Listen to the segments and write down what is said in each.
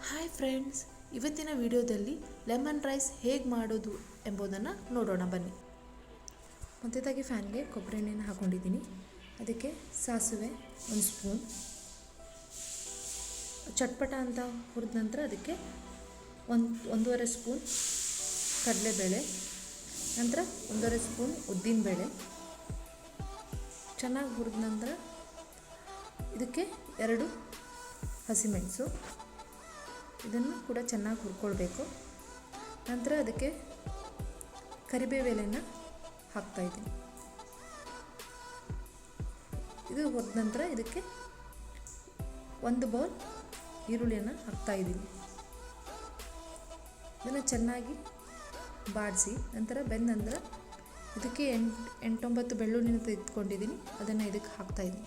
Hi friends, ಇವತ್ತಿನ ವಿಡಿಯೋದಲ್ಲಿ lemon rice ಹೇಗೆ ಮಾಡೋದು ಎಂಬುದನ್ನು ನೋಡೋಣ ಬನ್ನಿ. ಮೊದಲಾಗಿ ಫ್ಯಾನ್ಗೆ ಕೊಬ್ಬರಿ ಎಣ್ಣೆಯನ್ನು ಹಾಕೊಂಡಿದ್ದೀನಿ. ಅದಕ್ಕೆ ಸಾಸಿವೆ 1 ಸ್ಪೂನ್, ಚಟ್ಪಟ ಅಂತ ಹುರಿದ ನಂತರ ಅದಕ್ಕೆ 1.5 ಸ್ಪೂನ್ ಕಡಲೆಬೇಳೆ, ನಂತರ 1.5 ಸ್ಪೂನ್ ಉದ್ದಿನಬೇಳೆ. ಚೆನ್ನಾಗಿ ಹುರಿದ ನಂತರ ಇದಕ್ಕೆ 2 ಹಸಿಮೆಣಸು, ಇದನ್ನು ಕೂಡ ಚೆನ್ನಾಗಿ ಹುರ್ಕೊಳ್ಬೇಕು. ನಂತರ ಅದಕ್ಕೆ ಕರಿಬೇವು ಎಲೆಯನ್ನು ಹಾಕ್ತಾಯಿದ್ದೀನಿ. ಇದು ಹುರಿದ ನಂತರ ಇದಕ್ಕೆ 1 ಬೌಲ್ ಈರುಳ್ಳಿಯನ್ನು ಹಾಕ್ತಾಯಿದ್ದೀನಿ. ಇದನ್ನು ಚೆನ್ನಾಗಿ ಬಾಡಿಸಿ ನಂತರ ಬೆಂದ ನಂತರ ಇದಕ್ಕೆ 8-9 ಬೆಳ್ಳುಳ್ಳಿನ ತೆಗೆದುಕೊಂಡಿದ್ದೀನಿ, ಅದನ್ನು ಇದಕ್ಕೆ ಹಾಕ್ತಾಯಿದ್ದೀನಿ.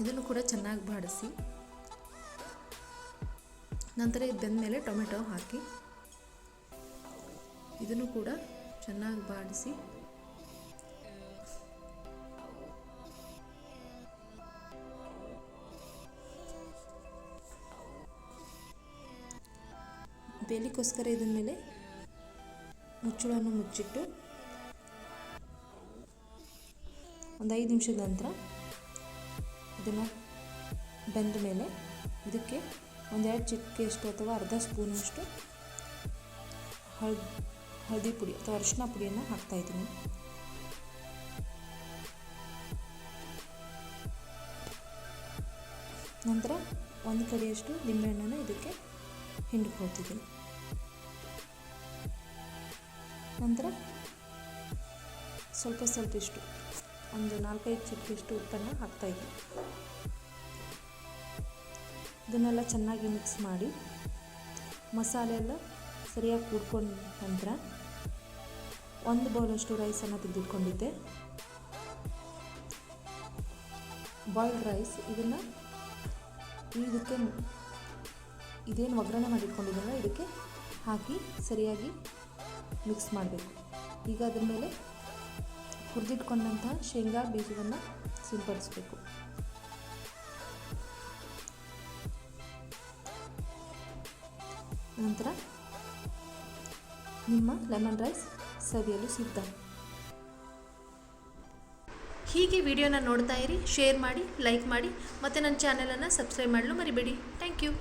ಇದನ್ನು ಕೂಡ ಚೆನ್ನಾಗಿ ಬಾಡಿಸಿ ನಂತರ ಇದು ಬೆಂದ ಮೇಲೆ ಟೊಮೆಟೊ ಹಾಕಿ ಇದನ್ನು ಕೂಡ ಚೆನ್ನಾಗಿ ಬಾಡಿಸಿ ಬೇಲಿಗೋಸ್ಕರ ಇದರ ಮೇಲೆ ಮುಚ್ಚಳವನ್ನು ಮುಚ್ಚಿಟ್ಟು ಒಂದು 5 ನಿಮಿಷದ ನಂತರ ಇದನ್ನು ಬೆಂದ ಮೇಲೆ ಇದಕ್ಕೆ 1-2 ಚಿಟಿಕೆಯಷ್ಟು ಅಥವಾ ಅರ್ಧ ಸ್ಪೂನಷ್ಟು ಹಳದಿ ಪುಡಿ ಅಥವಾ ಅರಿಶಿನ ಪುಡಿಯನ್ನು ಹಾಕ್ತಾಯಿದ್ದೀನಿ. ನಂತರ 1 ಕಡೆಯಷ್ಟು ನಿಂಬೆಹಣ್ಣನ್ನು ಇದಕ್ಕೆ ಹಿಂಡ್ಕೊಳ್ತಿದ್ದೀನಿ. ನಂತರ ಸ್ವಲ್ಪ ಇಷ್ಟು ಒಂದು 4-5 ಚಿಟಿಕೆಯಷ್ಟು ಉಪ್ಪನ್ನು ಹಾಕ್ತಾಯಿದ್ದೀನಿ. ಇದನ್ನೆಲ್ಲ ಚೆನ್ನಾಗಿ ಮಿಕ್ಸ್ ಮಾಡಿ ಮಸಾಲೆ ಎಲ್ಲ ಸರಿಯಾಗಿ ಕೂಡ್ಕೊಂಡ ನಂತರ 1 ಬೌಲಷ್ಟು ರೈಸನ್ನು ತೆಗೆದಿಟ್ಕೊಂಡಿದ್ದೆ, ಬಾಯ್ಲ್ಡ್ ರೈಸ್. ಇದನ್ನು ಇದಕ್ಕೆ ಇದೇನು ಒಗ್ಗರಣೆ ಮಾಡಿಟ್ಕೊಂಡಿದ್ದಲ್ಲ ಇದಕ್ಕೆ ಹಾಕಿ ಸರಿಯಾಗಿ ಮಿಕ್ಸ್ ಮಾಡಬೇಕು. ಈಗ ಅದ್ರ ಮೇಲೆ ಹುರಿದಿಟ್ಕೊಂಡಂತಹ ಶೇಂಗಾ ಬೀಜವನ್ನು ಸಿಂಪಡಿಸಬೇಕು. ನಂತರ ನಿಮ್ಮ ಲೆಮನ್ ರೈಸ್ ಸವಿಯಲು ಸಿದ್ಧ. ಹೀಗೆ ವಿಡಿಯೋನ ನೋಡ್ತಾ ಇರಿ, ಶೇರ್ ಮಾಡಿ, ಲೈಕ್ ಮಾಡಿ ಮತ್ತು ನನ್ನ ಚಾನಲನ್ನು ಸಬ್ಸ್ಕ್ರೈಬ್ ಮಾಡಲು ಮರಿಬೇಡಿ. Thank you.